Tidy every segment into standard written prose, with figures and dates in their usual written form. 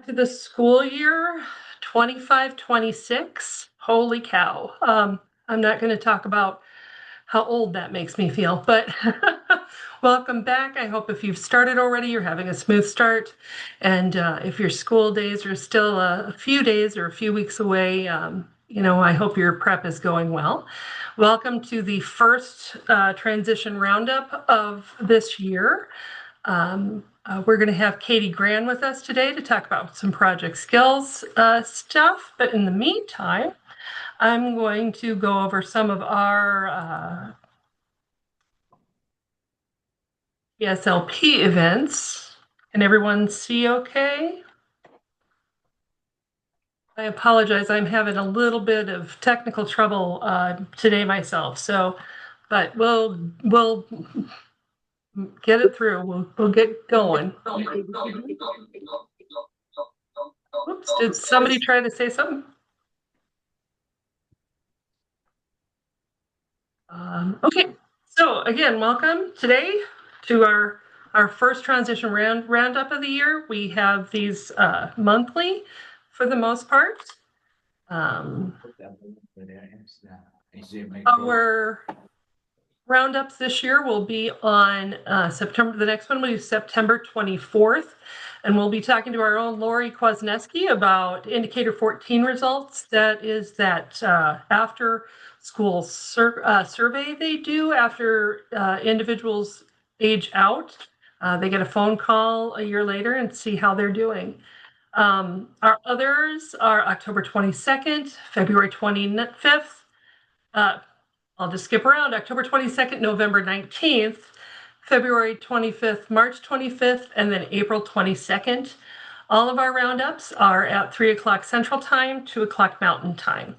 to the school year 25-26. Holy cow. I'm not going to talk about how old that makes me feel, but welcome back. I hope if you've started already, you're having a smooth start. And if your school days are still a few days or a few weeks away, I hope your prep is going well. Welcome to the first transition roundup of this year. We're going to have Katie Gran with us today to talk about some project skills stuff. But in the meantime, I'm going to go over some of our TSLP events. Can everyone see okay? I apologize. I'm having a little bit of technical trouble today myself. But we'll get it through. We'll get going. Oops, did somebody try to say something? Okay, so again, welcome today to our first transition roundup of the year. We have these monthly for the most part. Our roundups this year will be on September. The next one will be September 24th, and we'll be talking to our own Lori Kwasniewski about Indicator 14 results. That is that after school survey they do after individuals age out. They get a phone call a year later and see how they're doing. Our others are October 22nd, February 25th. I'll just skip around. October 22nd, November 19th, February 25th, March 25th, and then April 22nd. All of our roundups are at 3 o'clock Central Time, 2 o'clock Mountain Time.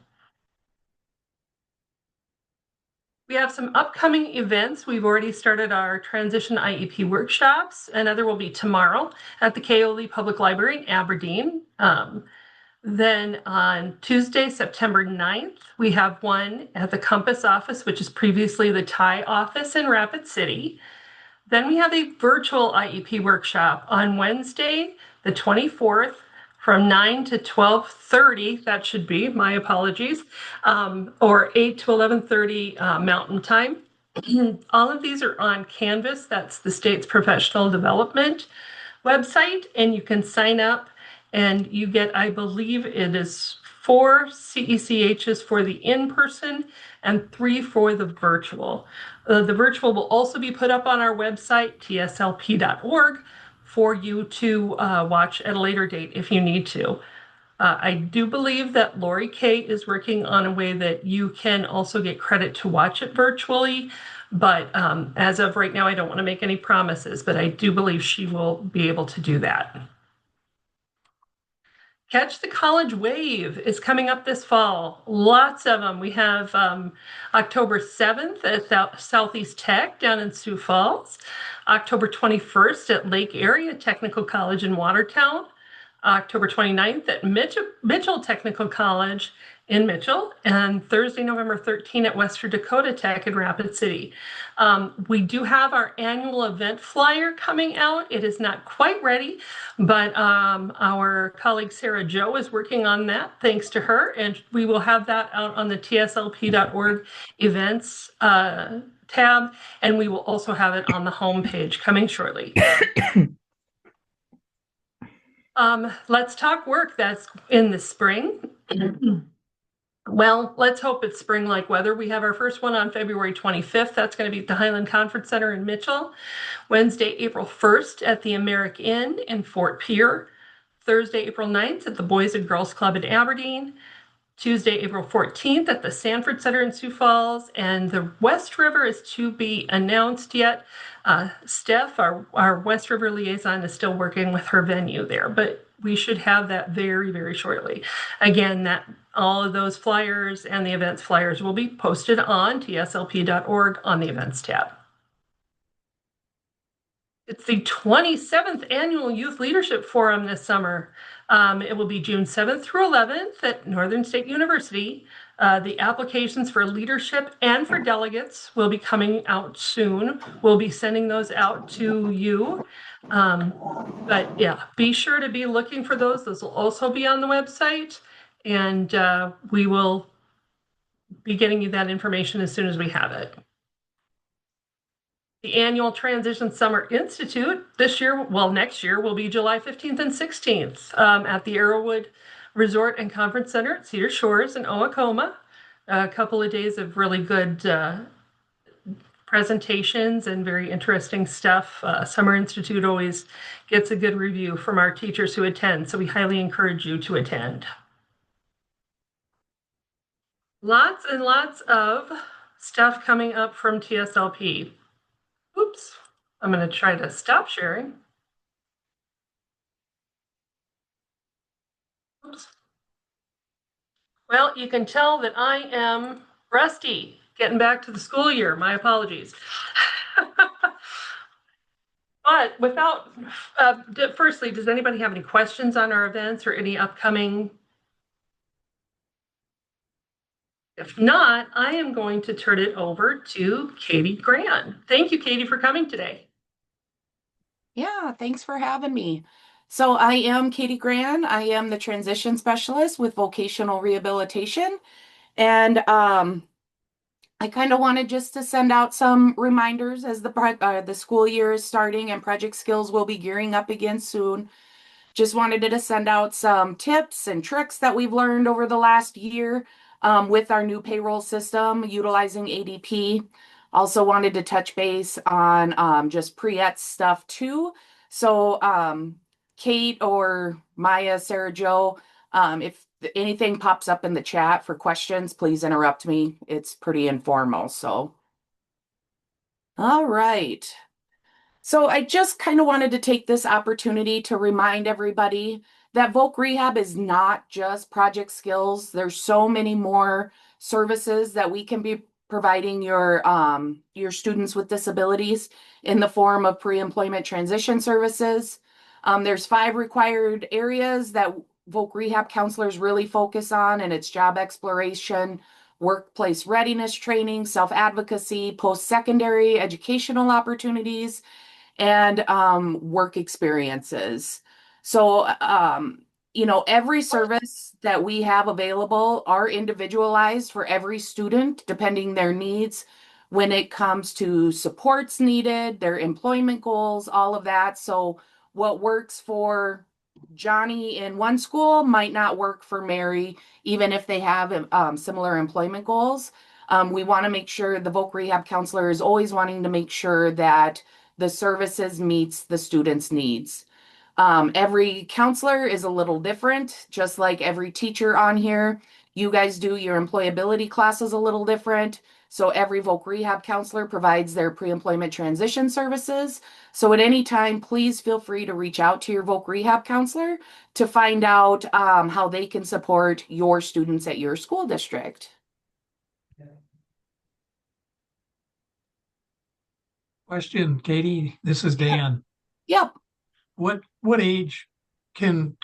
We have some upcoming events. We've already started our transition IEP workshops. Another will be tomorrow at the Keole Public Library in Aberdeen. Then on Tuesday, September 9th, we have one at the Compass office, which is previously the TIE office in Rapid City. Then we have a virtual IEP workshop on Wednesday, the 24th, from 9 to 12:30. That should be, my apologies, or 8 to 11:30 Mountain Time. All of these are on Canvas. That's the state's professional development website, and you can sign up. And you get, I believe it is 4 CECHs for the in-person and 3 for the virtual. The virtual will also be put up on our website, tslp.org, for you to watch at a later date if you need to. I do believe that Lori K is working on a way that you can also get credit to watch it virtually. But as of right now, I don't want to make any promises, but I do believe she will be able to do that. Catch the College Wave is coming up this fall. Lots of them. We have October 7th at Southeast Tech down in Sioux Falls, October 21st at Lake Area Technical College in Watertown, October 29th at Mitchell Technical College in Mitchell, and Thursday, November 13th at Western Dakota Tech in Rapid City. We do have our annual event flyer coming out. It is not quite ready, but our colleague Sarah Jo is working on that, thanks to her, and we will have that out on the tslp.org events tab, and we will also have it on the homepage coming shortly. Let's talk work that's in the spring. Well, let's hope it's spring-like weather. We have our first one on February 25th. That's going to be at the Highland Conference Center in Mitchell. Wednesday, April 1st at the Americ Inn in Fort Pierre. Thursday, April 9th at the Boys and Girls Club in Aberdeen. Tuesday, April 14th at the Sanford Center in Sioux Falls. And the West River is to be announced yet. Steph, our West River liaison, is still working with her venue there, but we should have that very, very shortly. Again, all of those flyers and the events flyers will be posted on tslp.org on the events tab. It's the 27th Annual Youth Leadership Forum this summer. It will be June 7th through 11th at Northern State University. The applications for leadership and for delegates will be coming out soon. We'll be sending those out to you. But yeah, be sure to be looking for those. Those will also be on the website, and we will be getting you that information as soon as we have it. The annual Transition Summer Institute this year, well, next year will be July 15th and 16th at the Arrowwood Resort and Conference Center at Cedar Shores in Owatcoma. A couple of days of really good presentations and very interesting stuff. Summer Institute always gets a good review from our teachers who attend, so we highly encourage you to attend. Lots and lots of stuff coming up from TSLP. Oops, I'm going to try to stop sharing. Oops. Well, you can tell that I am rusty getting back to the school year. My apologies. But without, firstly, does anybody have any questions on our events or any upcoming? If not, I am going to turn it over to Katie Gran. Thank you, Katie, for coming today. Yeah, thanks for having me. So I am Katie Gran. I am the transition specialist with vocational rehabilitation. And I kind of wanted just to send out some reminders as the school year is starting and Project Skills will be gearing up again soon. Just wanted to send out some tips and tricks that we've learned over the last year with our new payroll system utilizing ADP. Also wanted to touch base on just pre-ETS stuff too. So Kate or Maya, Sarah Jo, if anything pops up in the chat for questions, please interrupt me. It's pretty informal. So, all right. So I just kind of wanted to take this opportunity to remind everybody that Voc Rehab is not just Project Skills. There's so many more services that we can be providing your students with disabilities in the form of pre-employment transition services. There's 5 required areas that Voc Rehab counselors really focus on, and it's job exploration, workplace readiness training, self-advocacy, post-secondary educational opportunities, and work experiences. So, every service that we have available are individualized for every student, depending their needs when it comes to supports needed, their employment goals, all of that. So what works for Johnny in one school might not work for Mary, even if they have similar employment goals. We want to make sure the Voc Rehab counselor is always wanting to make sure that the services meets the student's needs. Every counselor is a little different, just like every teacher on here. You guys do your employability classes a little different. So every Voc Rehab counselor provides their pre-employment transition services. So at any time, please feel free to reach out to your Voc Rehab counselor to find out how they can support your students at your school district. Question, Katie, this is Dan. Yep. What age can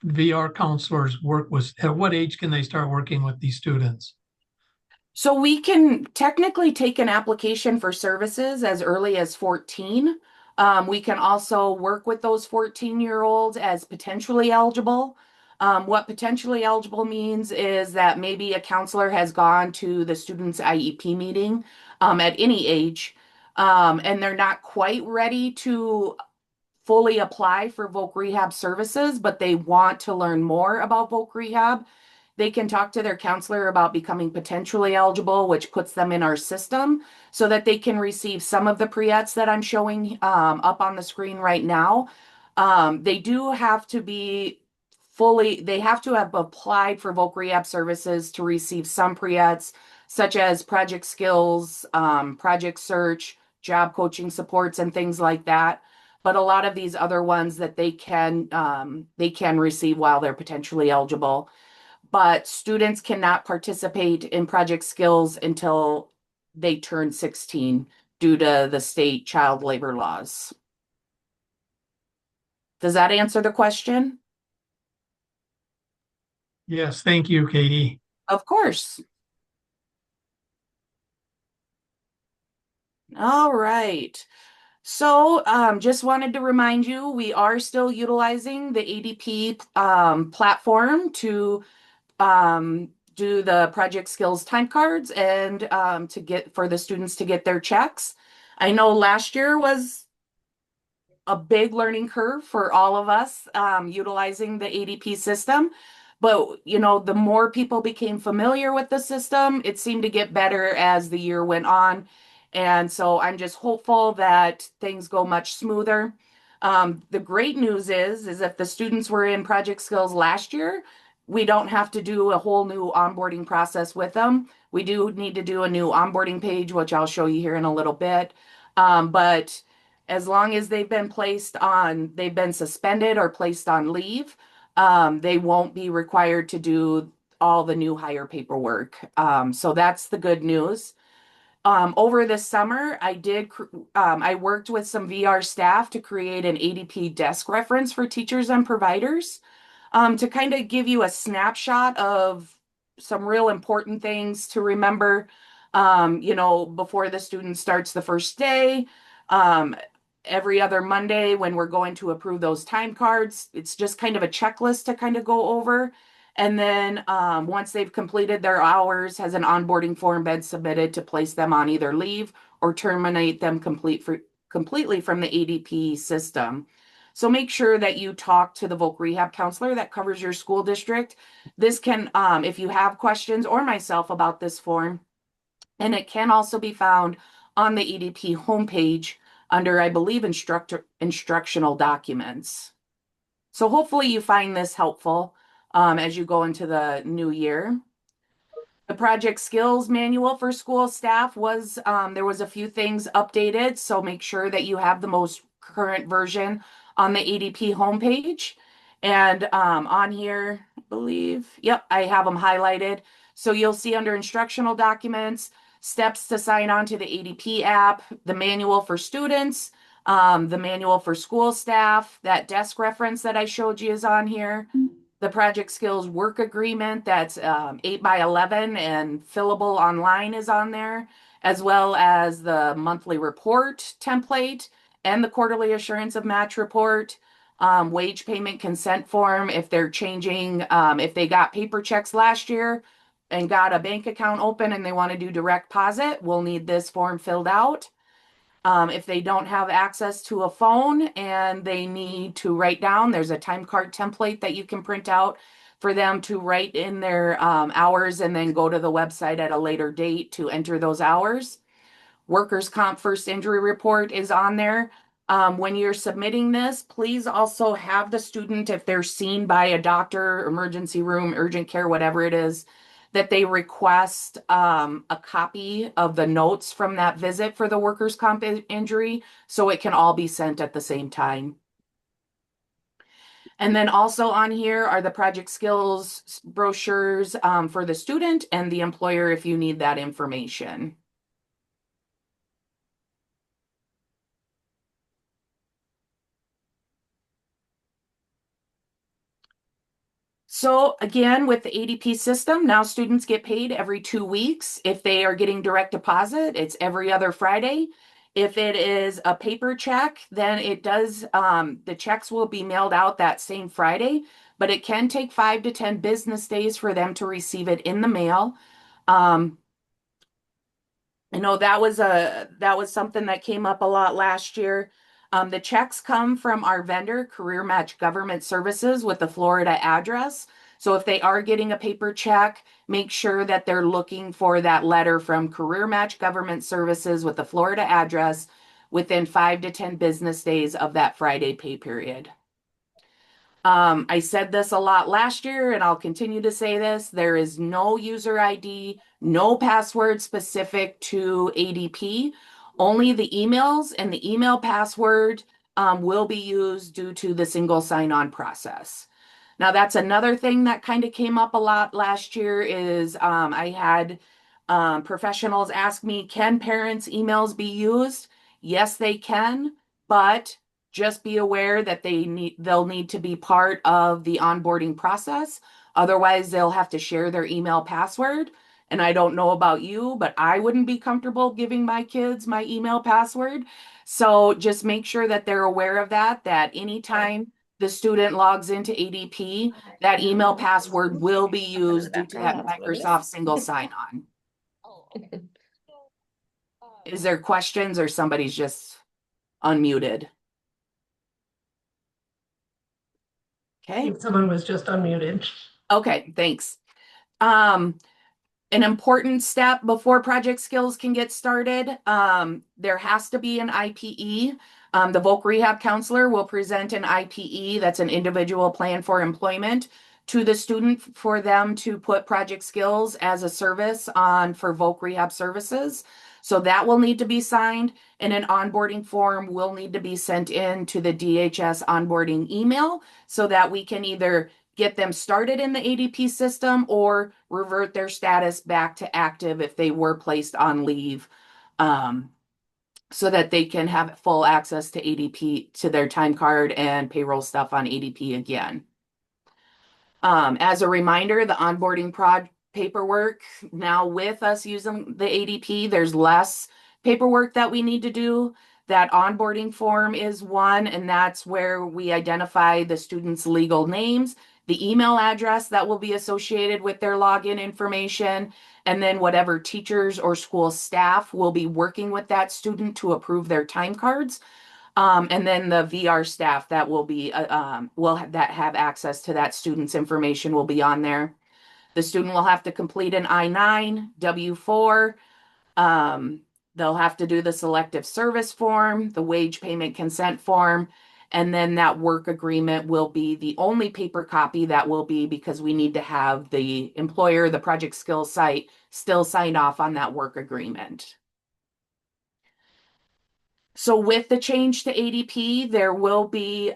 VR counselors work with? At what age can they start working with these students? So we can technically take an application for services as early as 14. We can also work with those 14-year-olds as potentially eligible. What potentially eligible means is that maybe a counselor has gone to the student's IEP meeting at any age, and they're not quite ready to fully apply for Voc Rehab services, but they want to learn more about Voc Rehab. They can talk to their counselor about becoming potentially eligible, which puts them in our system so that they can receive some of the pre-ETS that I'm showing up on the screen right now. They do have to be they have to have applied for Voc Rehab services to receive some pre-ETS, such as project skills, project search, job coaching supports, and things like that. But a lot of these other ones that they can receive while they're potentially eligible. But students cannot participate in project skills until they turn 16. due to the state child labor laws. Does that answer the question? Yes, thank you, Katie. Of course. All right. So, just wanted to remind you, we are still utilizing the ADP platform to do the project skills time cards and to get for the students to get their checks. I know last year was a big learning curve for all of us utilizing the ADP system. But, you know, the more people became familiar with the system, it seemed to get better as the year went on. And so I'm just hopeful that things go much smoother. The great news is if the students were in project skills last year, we don't have to do a whole new onboarding process with them. We do need to do a new onboarding page, which I'll show you here in a little bit. But as long as they've been suspended or placed on leave, they won't be required to do all the new hire paperwork. So that's the good news. Over this summer, I worked with some VR staff to create an ADP desk reference for teachers and providers to kind of give you a snapshot of some real important things to remember, before the student starts the first day. Um, every other Monday when we're going to approve those time cards, it's just kind of a checklist to kind of go over. And then once they've completed their hours, has an onboarding form been submitted to place them on either leave or terminate them completely from the ADP system. So make sure that you talk to the voc rehab counselor that covers your school district. This can, if you have questions or myself about this form, and it can also be found on the ADP homepage under, I believe, instructional documents. So hopefully you find this helpful as you go into the new year. The project skills manual for school staff was, there was a few things updated, so make sure that you have the most current version on the ADP homepage. And on here, I believe, yep, I have them highlighted. So you'll see under instructional documents, steps to sign on to the ADP app, the manual for students, the manual for school staff, that desk reference that I showed you is on here. The project skills work agreement that's 8x11 and fillable online is on there, as well as the monthly report template and the quarterly assurance of match report, wage payment consent form if they're changing, if they got paper checks last year and got a bank account open and they want to do direct deposit, we'll need this form filled out. If they don't have access to a phone and they need to write down, there's a time card template that you can print out for them to write in their hours and then go to the website at a later date to enter those hours. Workers' comp first injury report is on there. When you're submitting this, please also have the student, if they're seen by a doctor, emergency room, urgent care, whatever it is, that they request a copy of the notes from that visit for the workers' comp injury so it can all be sent at the same time. And then also on here are the project skills brochures for the student and the employer if you need that information. So again, with the ADP system, now students get paid every 2 weeks. If they are getting direct deposit, it's every other Friday. If it is a paper check, then it does, the checks will be mailed out that same Friday, but it can take 5 to 10 business days for them to receive it in the mail. I know that was something that came up a lot last year. The checks come from our vendor, Career Match Government Services, with the Florida address. So if they are getting a paper check, make sure that they're looking for that letter from Career Match Government Services with the Florida address within 5 to 10 business days of that Friday pay period. I said this a lot last year, and I'll continue to say this. There is no user ID, no password specific to ADP. Only the emails and the email password will be used due to the single sign-on process. Now, that's another thing that kind of came up a lot last year is I had Professionals ask me, can parents' emails be used? Yes, they can, but just be aware that they'll need to be part of the onboarding process. Otherwise, they'll have to share their email password. And I don't know about you, but I wouldn't be comfortable giving my kids my email password. So just make sure that they're aware of that anytime the student logs into ADP, that email password will be used due to that Microsoft single sign-on. Is there questions or somebody's just unmuted? I Okay, think someone was just unmuted. okay, thanks. An important step before Project Skills can get started, there has to be an IPE. The Voc Rehab counselor will present an IPE, that's an individual plan for employment, to the student for them to put Project Skills as a service on for Voc Rehab services. So that will need to be signed, and an onboarding form will need to be sent in to the DHS onboarding email so that we can either get them started in the ADP system or revert their status back to active if they were placed on leave, so that they can have full access to ADP, to their time card and payroll stuff on ADP again. As a reminder, the onboarding paperwork, now with us using the ADP, there's less paperwork that we need to do. That onboarding form is one, and that's where we identify the students' legal names, the email address that will be associated with their login information, and then whatever teachers or school staff will be working with that student to approve their time cards. And then the VR staff that will be that have access to that student's information will be on there. The student will have to complete an I-9, W-4. They'll have to do the selective service form, the wage payment consent form, and then that work agreement will be the only paper copy that will be, because we need to have the employer, the Project Skills site, still sign off on that work agreement. So with the change to ADP, there will be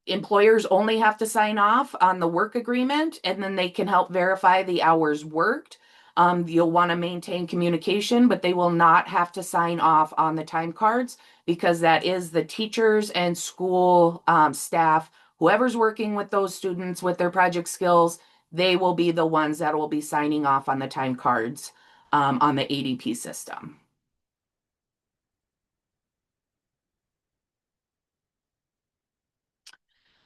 employers only have to sign off on the work agreement, and then they can help verify the hours worked. You'll want to maintain communication, but they will not have to sign off on the time cards, because that is the teachers and school staff, whoever's working with those students with their project skills, they will be the ones that will be signing off on the time cards on the ADP system.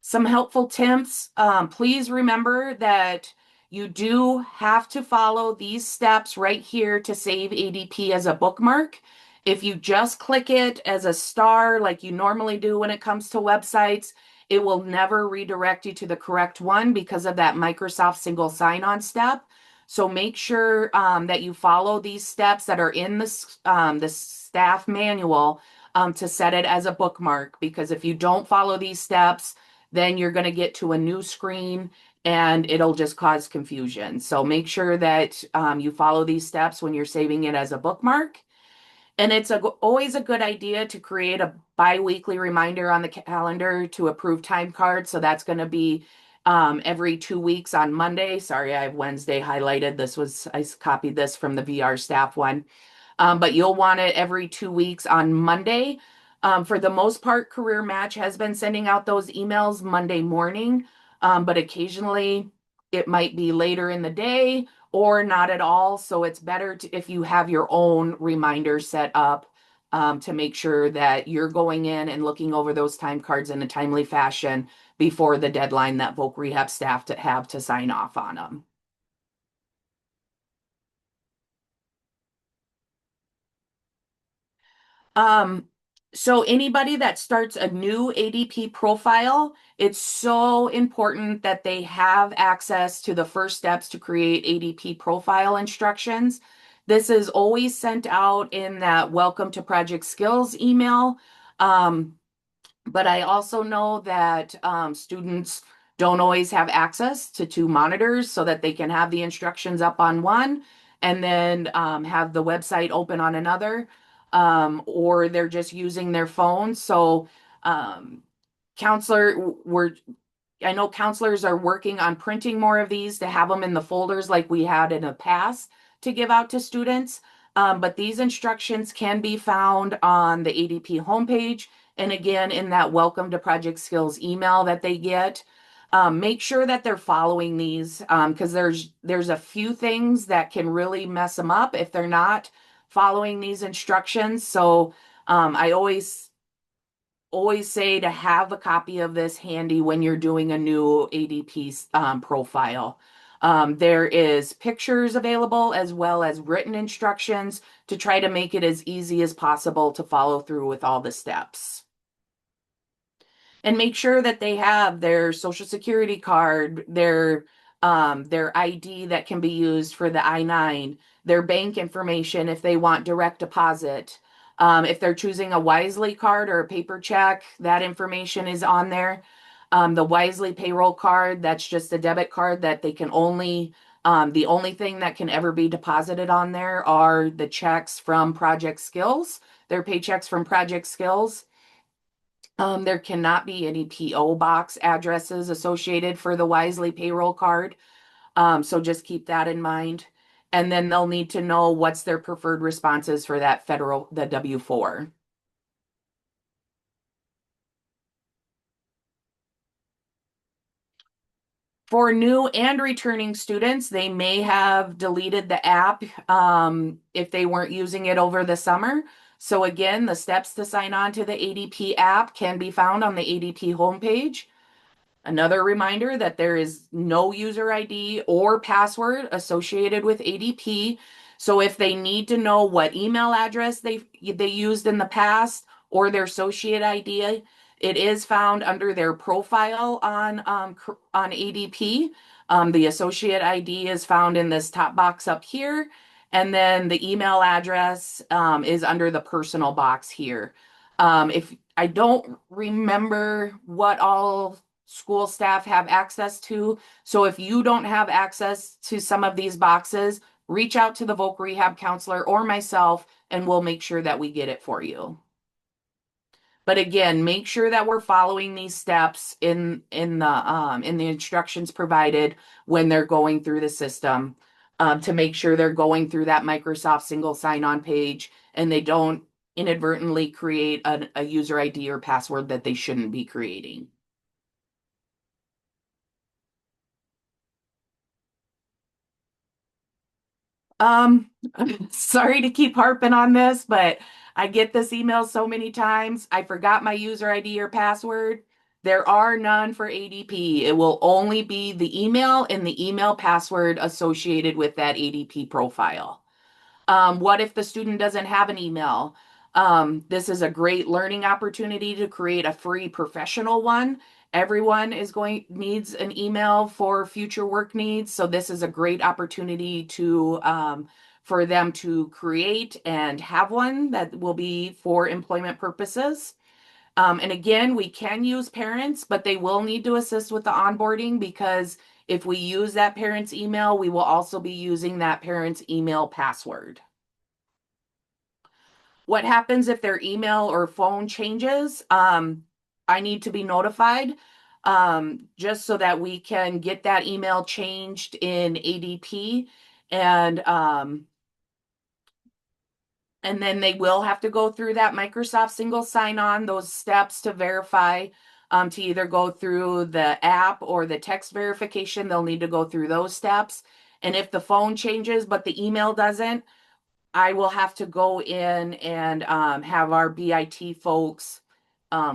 Some helpful tips. Please remember that you do have to follow these steps right here to save ADP as a bookmark. If you just click it as a star like you normally do when it comes to websites, it will never redirect you to the correct one because of that Microsoft single sign-on step. So make sure that you follow these steps that are in the staff manual to set it as a bookmark, because if you don't follow these steps, then you're going to get to a new screen and it'll just cause confusion. So make sure that you follow these steps when you're saving it as a bookmark. And it's always a good idea to create a bi-weekly reminder on the calendar to approve time cards. So that's going to be every 2 weeks on Monday. Sorry, I have Wednesday highlighted. I copied this from the VR staff one. But you'll want it every 2 weeks on Monday. For the most part, Career Match has been sending out those emails Monday morning, but occasionally it might be later in the day or not at all. So it's better if you have your own reminder set up to make sure that you're going in and looking over those time cards in a timely fashion before the deadline that Voc Rehab staff have to sign off on them. So anybody that starts a new ADP profile, it's so important that they have access to the first steps to create ADP profile instructions. This is always sent out in that Welcome to Project Skills email. But I also know that students don't always have access to 2 monitors so that they can have the instructions up on one and then have the website open on another. Or they're just using their phone. So I know counselors are working on printing more of these to have them in the folders like we had in the past. to give out to students. But these instructions can be found on the ADP homepage. And again, in that Welcome to Project Skills email that they get. Make sure that they're following these because there's a few things that can really mess them up if they're not following these instructions. So I always say to have a copy of this handy when you're doing a new ADP profile. There is pictures available as well as written instructions to try to make it as easy as possible to follow through with all the steps. And make sure that they have their social security card, their ID that can be used for the I-9, their bank information if they want direct deposit. If they're choosing a Wisely card or a paper check, that information is on there. The Wisely payroll card, that's just a debit card that they can only, the only thing that can ever be deposited on there are the checks from Project Skills, their paychecks from Project Skills. There cannot be any PO box addresses associated for the Wisely payroll card. So just keep that in mind. And then they'll need to know what's their preferred responses for that the W-4. For new and returning students, they may have deleted the app if they weren't using it over the summer. So again, the steps to sign on to the ADP app can be found on the ADP homepage. Another reminder that there is no user ID or password associated with ADP. So if they need to know what email address they used in the past or their associate ID, it is found under their profile on ADP. The associate ID is found in this top box up here. And then the email address is under the personal box here. If I don't remember what all school staff have access to. So if you don't have access to some of these boxes, reach out to the voc rehab counselor or myself, and we'll make sure that we get it for you. But again, make sure that we're following these steps in the instructions provided when they're going through the system to make sure they're going through that Microsoft single sign-on page and they don't inadvertently create a user ID or password that they shouldn't be creating. Sorry to keep harping on this, but I get this email so many times. I forgot my user ID or password. There are none for ADP. It will only be the email and the email password associated with that ADP profile. What if the student doesn't have an email? This is a great learning opportunity to create a free professional one. Everyone needs an email for future work needs. So this is a great opportunity for them to create and have one that will be for employment purposes. And again, we can use parents, but they will need to assist with the onboarding because if we use that parent's email, we will also be using that parent's email password. What happens if their email or phone changes? I need to be notified just so that we can get that email changed in ADP and then they will have to go through that Microsoft single sign-on, those steps to verify, to either go through the app or the text verification. They'll need to go through those steps. And if the phone changes, but the email doesn't, I will have to go in and have our BIT folks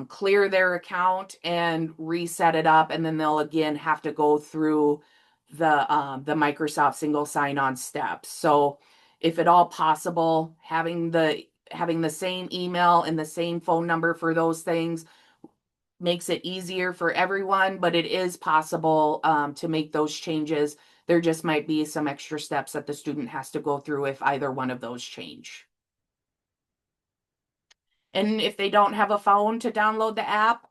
clear their account and reset it up. And then they'll again have to go through the Microsoft single sign-on steps. So if at all possible, having the same email and the same phone number for those things makes it easier for everyone, but it is possible to make those changes. There just might be some extra steps that the student has to go through if either one of those change. And if they don't have a phone to download the app,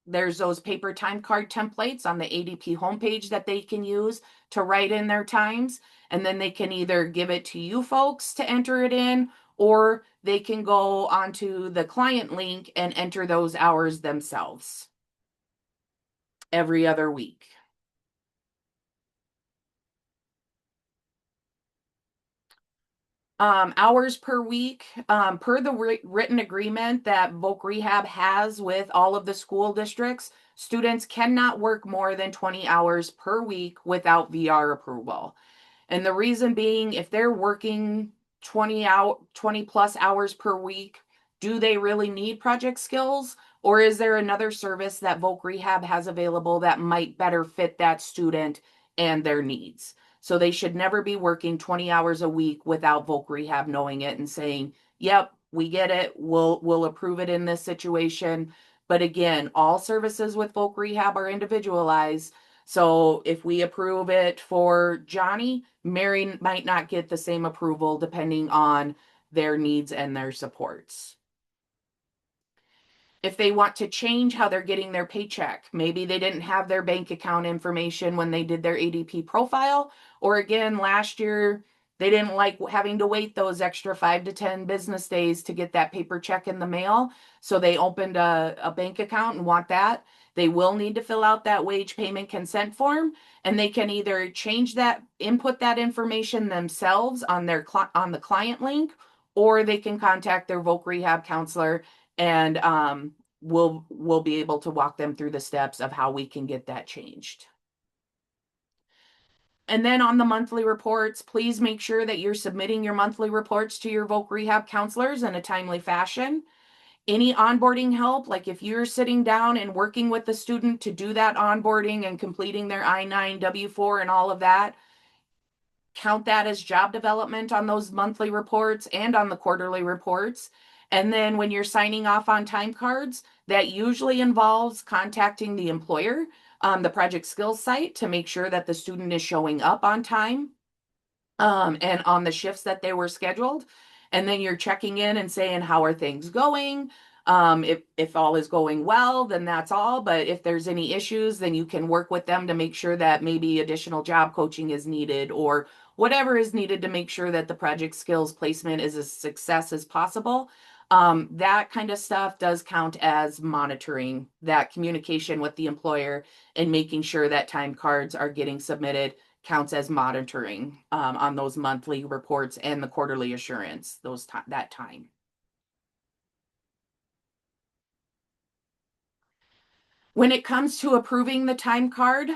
there's those paper time card templates on the ADP homepage that they can use to write in their times. And then they can either give it to you folks to enter it in, or they can go onto the client link and enter those hours themselves every other week. Hours per week, per the written agreement that Voc Rehab has with all of the school districts, students cannot work more than 20 hours per week without VR approval. And the reason being, if they're working 20 plus hours per week, do they really need project skills? Or is there another service that Voc Rehab has available that might better fit that student and their needs? So they should never be working 20 hours a week without Voc Rehab knowing it and saying, yep, we get it. We'll approve it in this situation. But again, all services with Voc Rehab are individualized. So if we approve it for Johnny, Mary might not get the same approval depending on their needs and their supports. If they want to change how they're getting their paycheck, maybe they didn't have their bank account information when they did their ADP profile, or again, last year they didn't like having to wait those extra 5 to 10 business days to get that paper check in the mail. So they opened a bank account and want that. They will need to fill out that wage payment consent form, and they can either change that, input that information themselves on their on the client link, or they can contact their Voc Rehab counselor, and we'll be able to walk them through the steps of how we can get that changed. And then on the monthly reports, please make sure that you're submitting your monthly reports to your Voc Rehab counselors in a timely fashion. Any onboarding help, like if you're sitting down and working with the student to do that onboarding and completing their I-9, W-4 and all of that, count that as job development on those monthly reports and on the quarterly reports. And then when you're signing off on time cards, that usually involves contacting the employer, the project skills site, to make sure that the student is showing up on time and on the shifts that they were scheduled. And then you're checking in and saying, how are things going? If all is going well, then that's all. But if there's any issues, then you can work with them to make sure that maybe additional job coaching is needed or whatever is needed to make sure that the project skills placement is as success as possible. That kind of stuff does count as monitoring that communication with the employer and making sure that time cards are getting submitted counts as monitoring on those monthly reports and the quarterly assurance, that time. When it comes to approving the time card,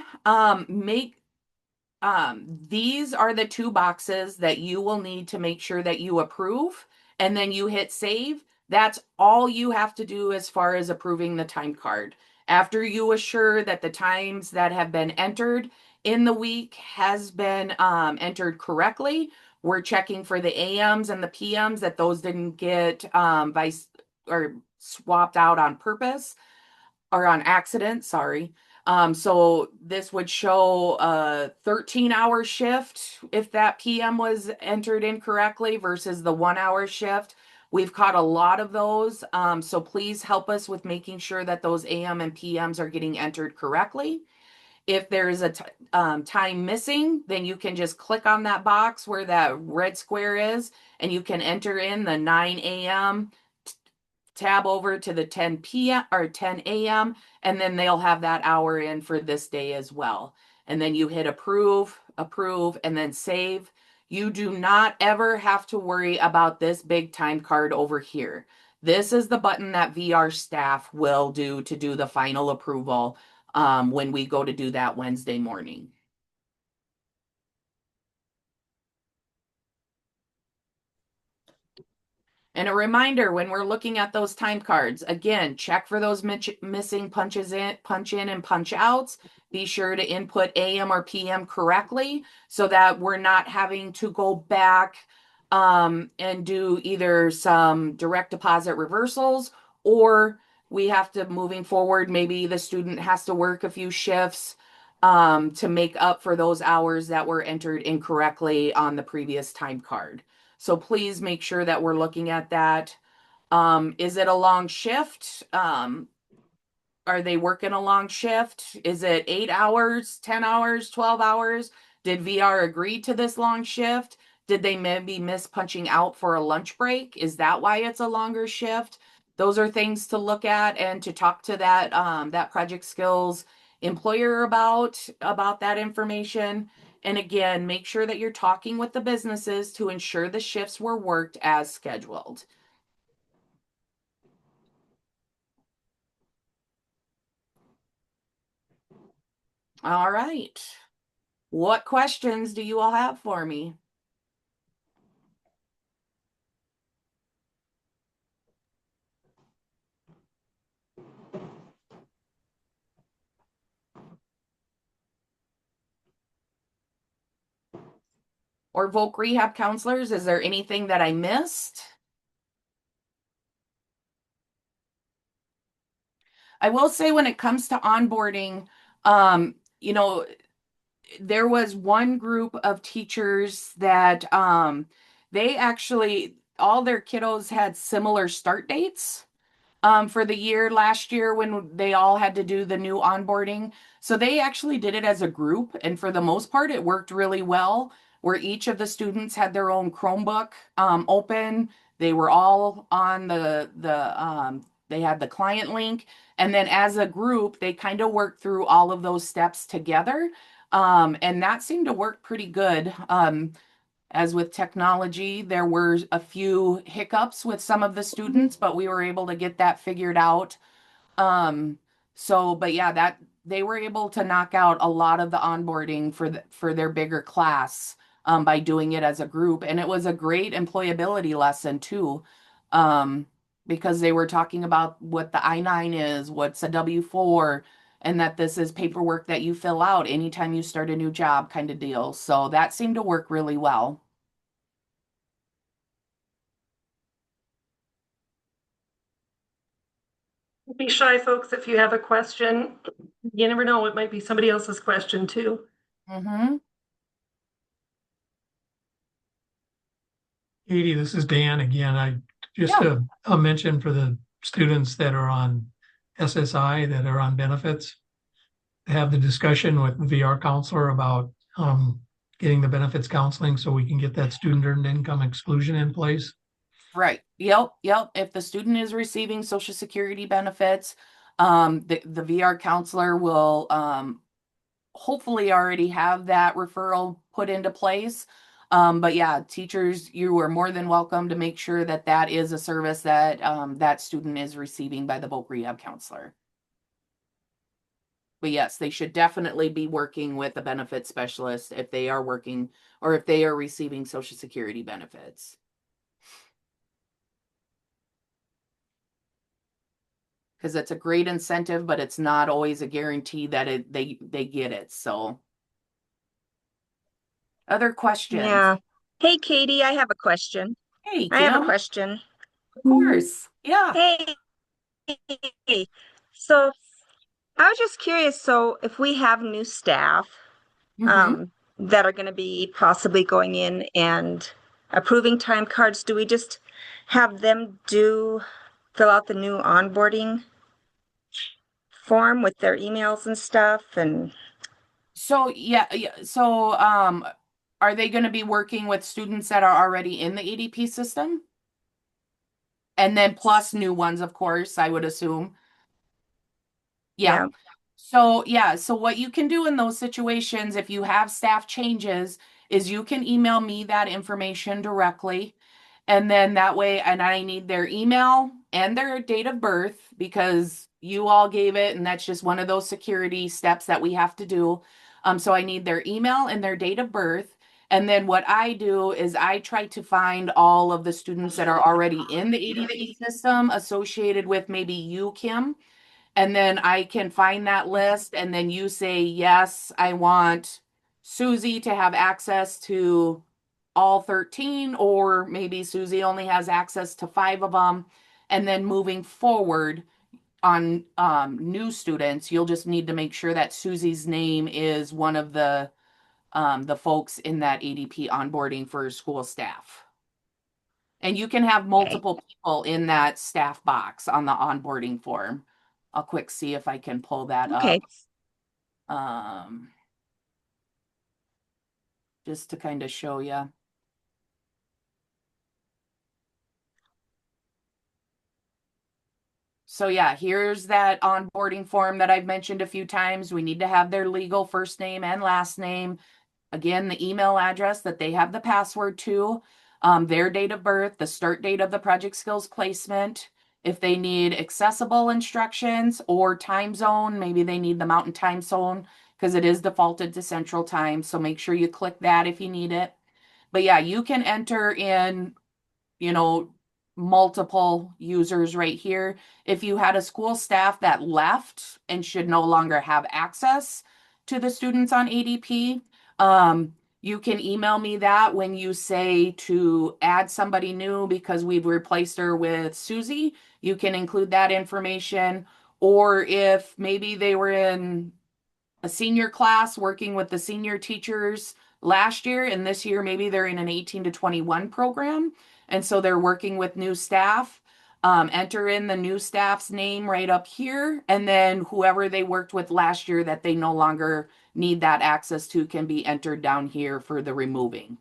these are the 2 boxes that you will need to make sure that you approve, and then you hit save. That's all you have to do as far as approving the time card. After you assure that the times that have been entered in the week has been entered correctly, we're checking for the AMs and the PMs that those didn't get or swapped out on purpose or on accident, sorry. So this would show a 13-hour shift if that PM was entered incorrectly versus the 1-hour shift. We've caught a lot of those. So please help us with making sure that those AM and PMs are getting entered correctly. If there's a time missing, then you can just click on that box where that red square is, and you can enter in the 9 a.m. tab over to the 10 p.m. or 10 a.m. and then they'll have that hour in for this day as well. And then you hit approve, and then save. You do not ever have to worry about this big time card over here. This is the button that VR staff will do to do the final approval when we go to do that Wednesday morning. And a reminder, when we're looking at those time cards, again, check for those missing punch in and punch outs. Be sure to input AM or PM correctly so that we're not having to go back and do either some direct deposit reversals, or we have to, moving forward, maybe the student has to work a few shifts to make up for those hours that were entered incorrectly on the previous time card. So please make sure that we're looking at that. Is it a long shift? Are they working a long shift? Is it 8 hours, 10 hours, 12 hours? Did VR agree to this long shift? Did they maybe miss punching out for a lunch break? Is that why it's a longer shift? Those are things to look at and to talk to that project skills employer about that information. And again, make sure that you're talking with the businesses to ensure the shifts were worked as scheduled. All right. What questions do you all have for me? Or Voc Rehab counselors, is there anything that I missed? I will say when it comes to onboarding, you know, there was one group of teachers that they actually all their kiddos had similar start dates for the year last year when they all had to do the new onboarding. So they actually did it as a group, and for the most part, it worked really well. Where each of the students had their own Chromebook open, they were all on they had the client link, and then as a group, they kind of worked through all of those steps together, and that seemed to work pretty good. As with technology, there were a few hiccups with some of the students, but we were able to get that figured out. But yeah, that they were able to knock out a lot of the onboarding for their bigger class by doing it as a group, and it was a great employability lesson too, because they were talking about what the I-9 is, what's a W-4, and that this is paperwork that you fill out anytime you start a new job kind of deal. So that seemed to work really well. Don't be shy, folks, if you have a question. You never know, it might be somebody else's question too. Mm-hmm. Katie, this is Dan again. I just Yeah. a mention for the students that are on SSI that are on benefits. Have the discussion with the VR counselor about getting the benefits counseling so we can get that student earned income exclusion in place. Right. Yep. Yep. If the student is receiving Social Security benefits, the VR counselor will hopefully already have that referral put into place. But yeah, teachers, you are more than welcome to make sure that that is a service that that student is receiving by the Voc Rehab counselor. But yes, they should definitely be working with a benefit specialist if they are working or if they are receiving Social Security benefits. Because it's a great incentive, but it's not always a guarantee that they get it. So, other questions? Yeah. Hey, Katie, I have a question. Hey, I have a Kim. question. Of course. Yeah. Hey, so I was just curious. So if we have new staff Mm-hmm. that are going to be possibly going in and approving time cards, do we just have them fill out the new onboarding form with their emails and stuff? And So yeah. So are they going to be working with students that are already in the ADP system? And then plus new ones, of course, I would assume. Yeah. yeah, So what you can do in those situations, if you have staff changes, is you can email me that information directly. And then that way, and I need their email and their date of birth because you all gave it, and that's just one of those security steps that we have to do. So I need their email and their date of birth. And then what I do is I try to find all of the students that are already in the ADP system associated with maybe you, Kim. And then I can find that list, and then you say, yes, I want Susie to have access to all 13, or maybe Susie only has access to 5 of them. And then moving forward on new students, you'll just need to make sure that Susie's name is one of the folks in that ADP onboarding for school staff. And you can have multiple people in that staff box on the onboarding form. I'll quick see if I can pull that okay. up. Just to kind of show you. So yeah, here's that onboarding form that I've mentioned a few times. We need to have their legal first name and last name. again, the email address that they have the password to, their date of birth, the start date of the project skills placement. If they need accessible instructions or time zone, maybe they need the Mountain Time Zone because it is defaulted to Central Time. So make sure you click that if you need it. But yeah, you can enter in, multiple users right here. If you had a school staff that left and should no longer have access to the students on ADP, you can email me that when you say to add somebody new because we've replaced her with Susie. You can include that information. Or if maybe they were in a senior class working with the senior teachers last year, and this year maybe they're in an 18 to 21 program, and so they're working with new staff. Enter in the new staff's name right up here, and then whoever they worked with last year that they no longer need that access to can be entered down here for the removing.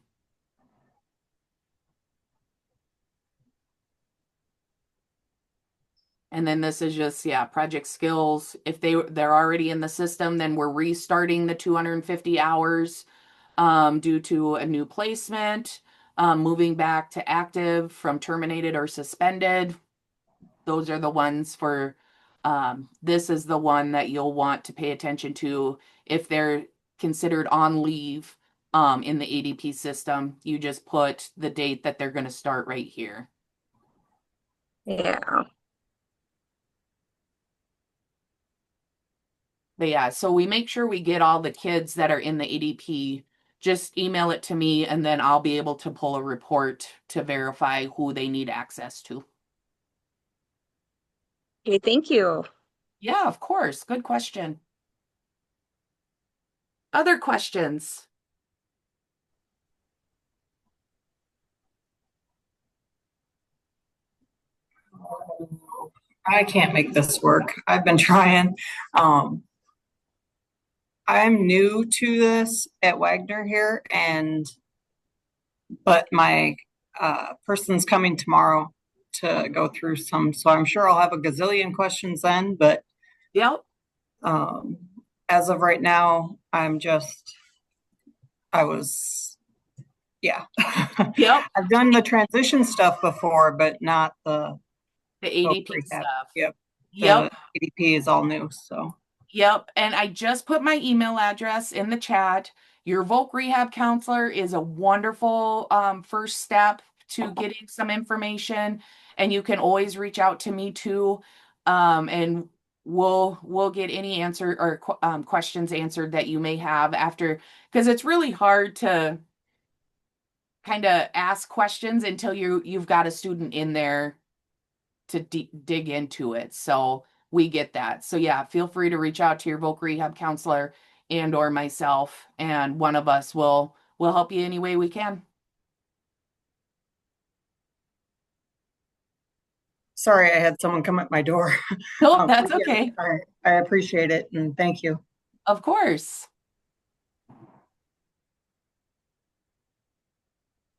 And then this is just, project skills. If they're already in the system, then we're restarting the 250 hours due to a new placement, moving back to active from terminated or suspended. Those are the ones for, this is the one that you'll want to pay attention to if they're considered on leave in the ADP system. You just put the date that they're going to start right here. Yeah. But yeah, so we make sure we get all the kids that are in the ADP. Just email it to me, and then I'll be able to pull a report to verify who they need access to. Okay, thank you. Yeah, of course. Good question. Other questions? I can't make this work. I've been trying. I'm new to this at Wagner here, but my person's coming tomorrow to go through some, so I'm sure I'll have a gazillion questions then, but Yep. as of right now, yeah. Yep. I've done the transition stuff before, but not the ADP rehab. stuff. Yep. Yep. The ADP is all new, so. Yep. And I just put my email address in the chat. Your Voc Rehab counselor is a wonderful first step to getting some information. And you can always reach out to me too. And we'll get any answer or questions answered that you may have after, because it's really hard to kind of ask questions until you've got a student in there to dig into it. So we get that. So yeah, feel free to reach out to your Voc Rehab counselor and or myself, and one of us will help you any way we can. Sorry, I had someone come at my door. No, that's okay. I appreciate it, and thank you. Of course.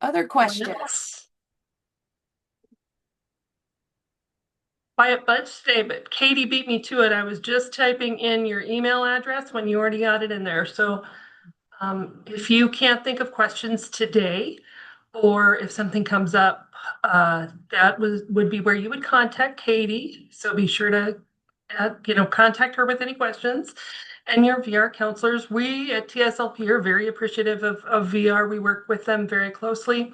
Other questions? Quiet bunch today, but Katie beat me to it. I was just typing in your email address when you already got it in there. So if you can't think of questions today, or if something comes up, that would be where you would contact Katie. So be sure to contact her with any questions. And your VR counselors, we at TSLP are very appreciative of VR. We work with them very closely.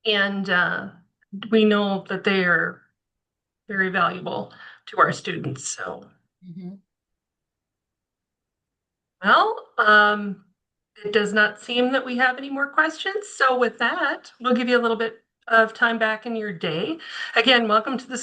And we know that they are very valuable to our students. So, well, it does not seem that we have any more questions. So with that, we'll give you a little bit of time back in your day. Again, welcome to the